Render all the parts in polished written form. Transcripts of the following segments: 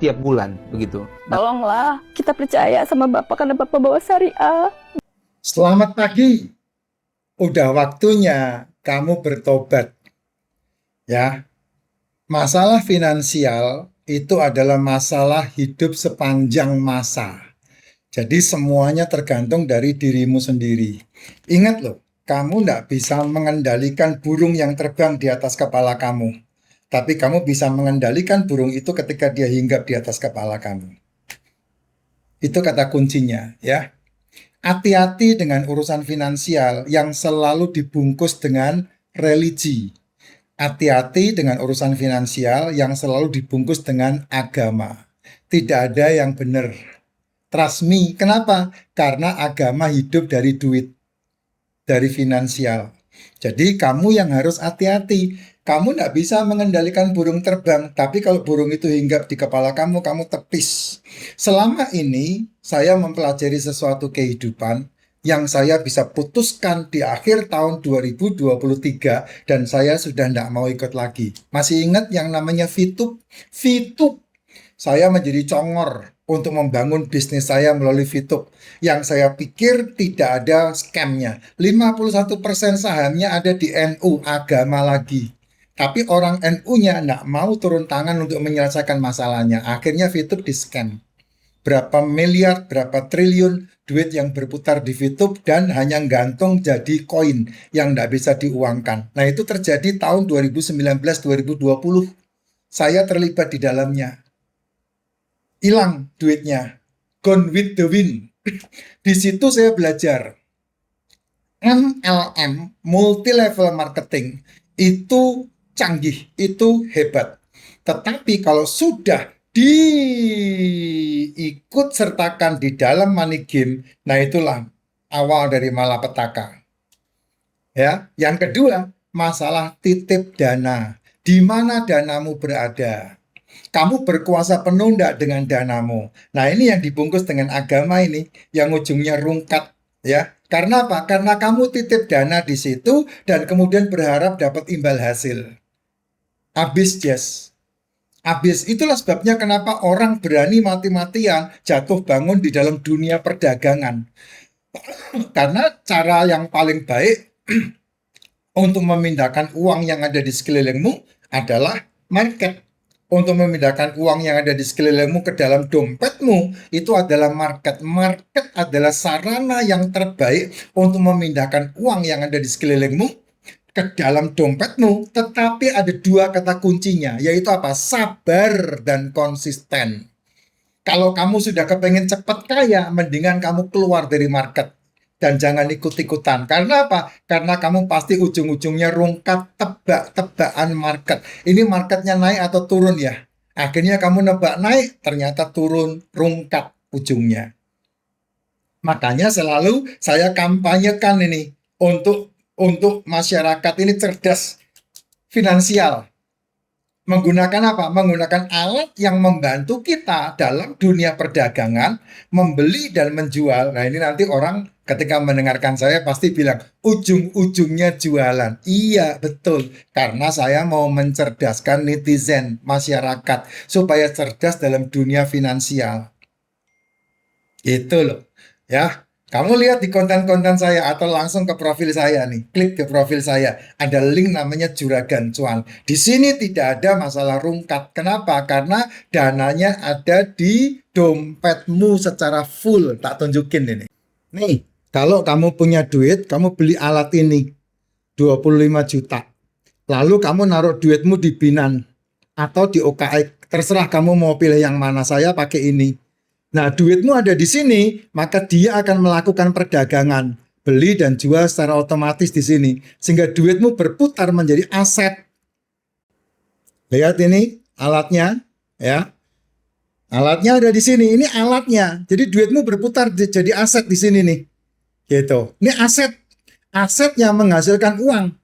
tiap bulan begitu. Tolonglah, kita percaya sama Bapak karena Bapak bawa syariah. Selamat pagi. Udah waktunya kamu bertobat. Ya. Masalah finansial itu adalah masalah hidup sepanjang masa. Jadi semuanya tergantung dari dirimu sendiri. Ingat loh, kamu tidak bisa mengendalikan burung yang terbang di atas kepala kamu. Tapi kamu bisa mengendalikan burung itu ketika dia hinggap di atas kepala kamu. Itu kata kuncinya, ya. Hati-hati dengan urusan finansial yang selalu dibungkus dengan religi. Hati-hati dengan urusan finansial yang selalu dibungkus dengan agama. Tidak ada yang benar. Trust me. Kenapa? Karena agama hidup dari duit, dari finansial. Jadi kamu yang harus hati-hati. Kamu tidak bisa mengendalikan burung terbang, tapi kalau burung itu hinggap di kepala kamu, kamu tepis. Selama ini saya mempelajari sesuatu kehidupan yang saya bisa putuskan di akhir tahun 2023 dan saya sudah tidak mau ikut lagi. Masih ingat yang namanya VTube? VTube. Saya menjadi congor untuk membangun bisnis saya melalui VTube. Yang saya pikir tidak ada scamnya. 51% sahamnya ada di NU, agama lagi. Tapi orang NU-nya tidak mau turun tangan untuk menyelesaikan masalahnya. Akhirnya VTube di-scam. Berapa miliar, berapa triliun duit yang berputar di VTube dan hanya gantung jadi koin yang tidak bisa diuangkan. Nah itu terjadi tahun 2019-2020. Saya terlibat di dalamnya. Hilang duitnya. Gone with the wind. Di situ saya belajar. MLM, multi level marketing, itu canggih, itu hebat. Tetapi kalau sudah diikut sertakan di dalam money game, nah itulah awal dari malapetaka. Ya, yang kedua, masalah titip dana. Di mana danamu berada? Kamu berkuasa penuh enggak dengan danamu? Nah, ini yang dibungkus dengan agama ini, yang ujungnya rungkat, ya. Karena apa? Karena kamu titip dana di situ dan kemudian berharap dapat imbal hasil. Habis, Jess. Habis. Itulah sebabnya kenapa orang berani mati-matian jatuh bangun di dalam dunia perdagangan. Karena cara yang paling baik untuk memindahkan uang yang ada di sekelilingmu adalah market. Untuk memindahkan uang yang ada di sekelilingmu ke dalam dompetmu, itu adalah market. Market adalah sarana yang terbaik untuk memindahkan uang yang ada di sekelilingmu ke dalam dompetmu, tetapi ada dua kata kuncinya, yaitu apa? Sabar dan konsisten. Kalau kamu sudah kepengen cepat kaya, mendingan kamu keluar dari market dan jangan ikut-ikutan. Karena apa? Karena kamu pasti ujung-ujungnya rungkat tebak-tebakan market. Ini marketnya naik atau turun ya? Akhirnya kamu nebak naik, ternyata turun, rungkat ujungnya. Makanya selalu saya kampanyekan ini untuk masyarakat ini cerdas finansial. Menggunakan apa? Menggunakan alat yang membantu kita dalam dunia perdagangan, membeli dan menjual. Nah ini nanti orang ketika mendengarkan saya pasti bilang, ujung-ujungnya jualan. Iya, betul. Karena saya mau mencerdaskan netizen, masyarakat, supaya cerdas dalam dunia finansial. Itu loh. Ya, kamu lihat di konten-konten saya atau langsung ke profil saya nih. Klik ke profil saya. Ada link namanya Juragan Cuan. Di sini tidak ada masalah rungkat. Kenapa? Karena dananya ada di dompetmu secara full. Tak tunjukin ini. Nih, kalau kamu punya duit, kamu beli alat ini 25 juta. Lalu kamu naruh duitmu di Binan atau di OKX. Terserah kamu mau pilih yang mana. Saya pakai ini. Nah, duitmu ada di sini, maka dia akan melakukan perdagangan, beli dan jual secara otomatis di sini, sehingga duitmu berputar menjadi aset. Lihat ini alatnya, ya. Alatnya ada di sini, ini alatnya. Jadi duitmu berputar jadi aset di sini nih. Gitu. Ini aset, aset yang menghasilkan uang.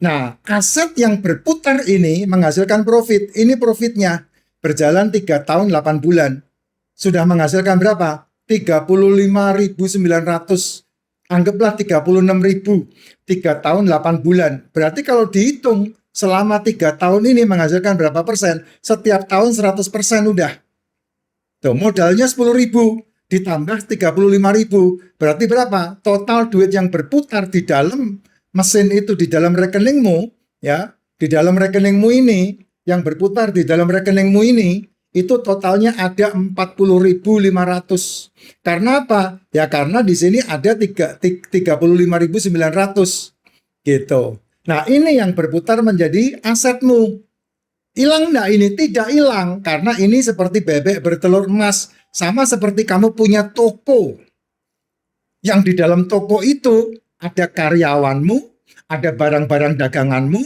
Nah, aset yang berputar ini menghasilkan profit. Ini profitnya berjalan 3 tahun 8 bulan. Sudah menghasilkan berapa? 35.900. Anggaplah 36.000. 3 tahun 8 bulan. Berarti kalau dihitung selama 3 tahun ini menghasilkan berapa persen? Setiap tahun 100% udah. Tuh, modalnya 10.000 ditambah 35.000. Berarti berapa? Total duit yang berputar di dalam mesin itu, di dalam rekeningmu, ya, di dalam rekeningmu ini, yang berputar di dalam rekeningmu ini, itu totalnya ada 40.500. Karena apa? Ya karena di sini ada 35.900 gitu. Nah, ini yang berputar menjadi asetmu. Hilang enggak ini? Tidak hilang, karena ini seperti bebek bertelur emas. Sama seperti kamu punya toko. Yang di dalam toko itu ada karyawanmu, ada barang-barang daganganmu,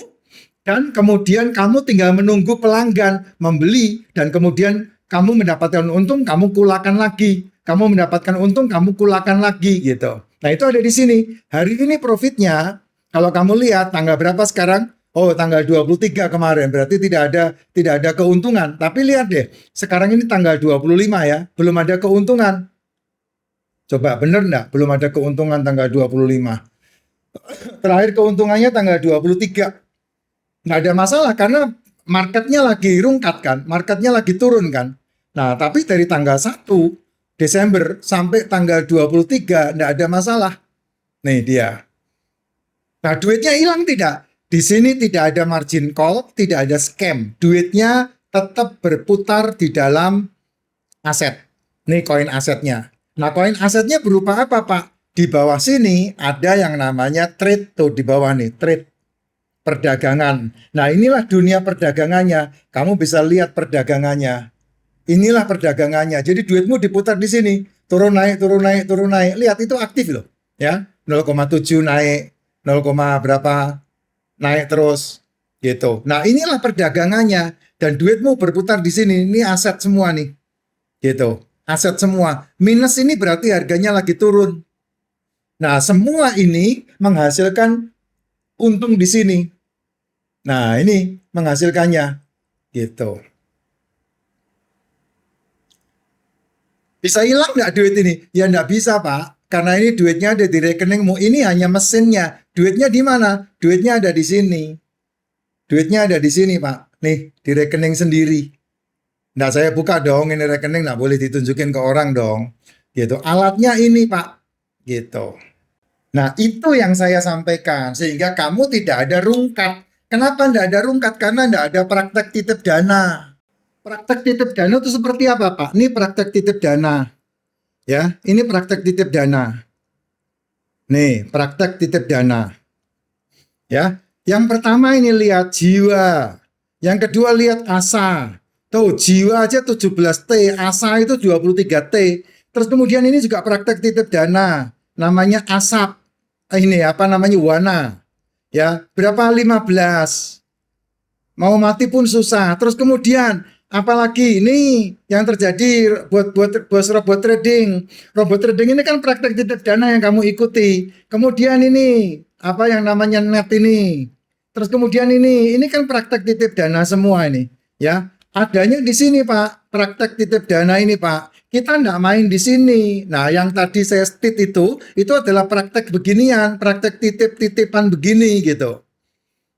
dan kemudian kamu tinggal menunggu pelanggan membeli, dan kemudian kamu mendapatkan untung, kamu kulakan lagi. Kamu mendapatkan untung, kamu kulakan lagi gitu. Nah, itu ada di sini. Hari ini profitnya, kalau kamu lihat tanggal berapa sekarang? Oh, tanggal 23 kemarin, berarti tidak ada keuntungan. Tapi lihat deh, sekarang ini tanggal 25 ya, belum ada keuntungan. Coba bener enggak? Belum ada keuntungan tanggal 25. Terakhir keuntungannya tanggal 23. Nggak ada masalah karena marketnya lagi rungkat kan, marketnya lagi turun kan. Nah, tapi dari tanggal 1 Desember sampai tanggal 23 nggak ada masalah. Nih dia. Nah, duitnya hilang tidak? Di sini tidak ada margin call, tidak ada scam. Duitnya tetap berputar di dalam aset. Nih koin asetnya. Nah, koin asetnya berupa apa, Pak? Di bawah sini ada yang namanya trade, tuh di bawah nih, trade, perdagangan. Nah, inilah dunia perdagangannya. Kamu bisa lihat perdagangannya. Inilah perdagangannya. Jadi duitmu diputar di sini. Turun naik, turun naik, turun naik. Lihat itu aktif loh. Ya, 0,7 naik, 0, berapa naik terus gitu. Nah, inilah perdagangannya dan duitmu berputar di sini. Ini aset semua nih. Gitu. Aset semua. Minus ini berarti harganya lagi turun. Nah, semua ini menghasilkan untung di sini. Nah, ini menghasilkannya gitu. Bisa hilang nggak duit ini? Ya nggak bisa, Pak. Karena ini duitnya ada di rekeningmu. Ini hanya mesinnya. Duitnya di mana? Duitnya ada di sini. Duitnya ada di sini, Pak. Nih, di rekening sendiri. Nah, saya buka dong. Ini rekening nggak boleh ditunjukin ke orang dong. Gitu. Alatnya ini, Pak. Gitu. Nah, itu yang saya sampaikan. Sehingga kamu tidak ada rungkat. Kenapa tidak ada rungkat? Karena tidak ada praktek titip dana. Praktek titip dana itu seperti apa, Pak? Ini praktek titip dana. Ya, ini praktek titip dana. Nih, praktek titip dana. Ya, yang pertama ini lihat jiwa. Yang kedua lihat asa. Tuh, jiwa aja 17T, asa itu 23T. Terus kemudian ini juga praktek titip dana. Namanya asap. Ini apa namanya? Wana. Ya, berapa? 15. Mau mati pun susah. Terus kemudian apalagi ini yang terjadi buat bos robot trading. Robot trading ini kan praktek titip dana yang kamu ikuti. Kemudian ini apa yang namanya net ini. Terus kemudian ini kan praktek titip dana semua ini, ya. Adanya di sini, Pak. Praktek titip dana ini, Pak. Kita enggak main di sini. Nah, yang tadi saya state itu adalah praktek beginian, praktek titip-titipan begini gitu.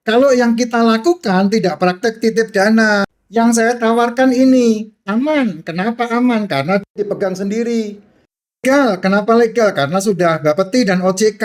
Kalau yang kita lakukan tidak praktek titip dana. Yang saya tawarkan ini aman. Kenapa aman? Karena dipegang sendiri. Legal. Kenapa legal? Karena sudah Bapeti dan OJK.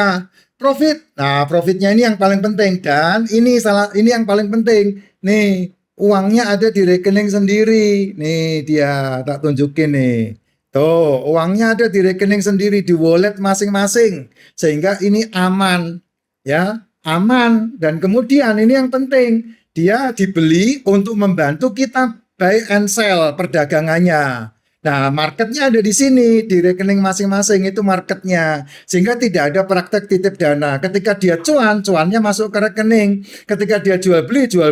Profit. Nah, profitnya ini yang paling penting. Dan ini yang paling penting. Nih, uangnya ada di rekening sendiri. Nih dia, tak tunjukin nih. Tuh, uangnya ada di rekening sendiri, di wallet masing-masing. Sehingga ini aman. Ya, aman. Dan kemudian ini yang penting. Dia dibeli untuk membantu kita buy and sell perdagangannya. Nah, marketnya ada di sini, di rekening masing-masing itu marketnya. Sehingga tidak ada praktek titip dana. Ketika dia cuannya masuk ke rekening. Ketika dia jual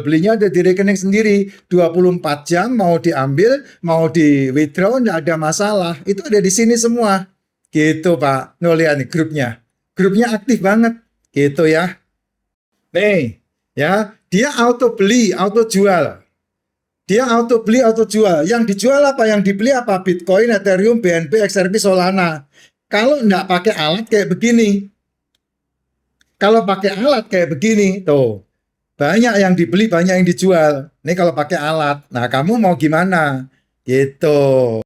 belinya ada di rekening sendiri. 24 jam mau diambil, mau di withdraw, tidak ada masalah. Itu ada di sini semua. Gitu, Pak. Nuh, lihat nih grupnya. Grupnya aktif banget. Gitu ya. Nih, ya, dia auto beli, auto jual. Dia auto beli, auto jual. Yang dijual apa? Yang dibeli apa? Bitcoin, Ethereum, BNB, XRP, Solana. Kalau enggak pakai alat kayak begini. Kalau pakai alat kayak begini, tuh. Banyak yang dibeli, banyak yang dijual. Ini kalau pakai alat. Nah, kamu mau gimana? Gitu.